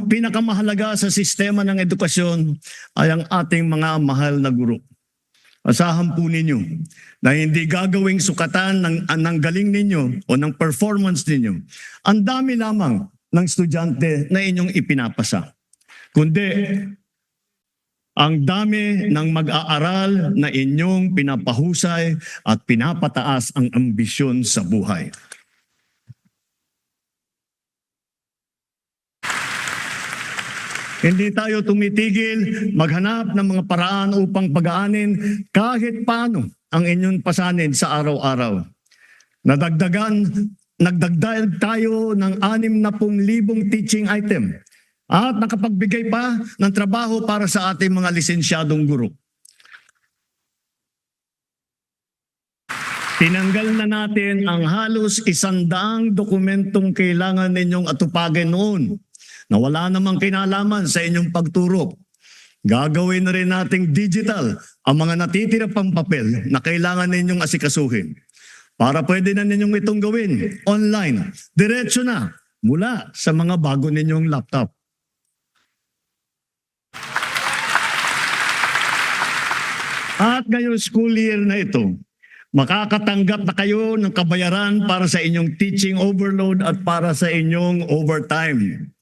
pinakamahalaga sa sistema ng edukasyon ay ang ating mga mahal na guro. Asahan po ninyo na hindi gagawing sukatan ng galing ninyo o ng performance ninyo ang dami lamang ng estudyante na inyong ipinapasa, kundi ang dami ng mag-aaral na inyong pinapahusay at pinapataas ang ambisyon sa buhay. Hindi tayo tumitigil maghanap ng mga paraan upang pag-aanin kahit paano ang inyong pasanin sa araw-araw. Nagdagdag tayo ng 60,000 teaching item at nakapagbigay pa ng trabaho para sa ating mga lisensyadong guro. Tinanggal na natin ang halos 100 dokumentong kailangan ninyong atupagin noon na wala namang kinalaman sa inyong pagturo. Gagawin na rin nating digital ang mga natitira pang papel na kailangan ninyong asikasuhin. Para pwede na ninyong itong gawin online, diretso na mula sa mga bago ninyong laptop. At ngayong school year na ito, makakatanggap na kayo ng kabayaran para sa inyong teaching overload at para sa inyong overtime.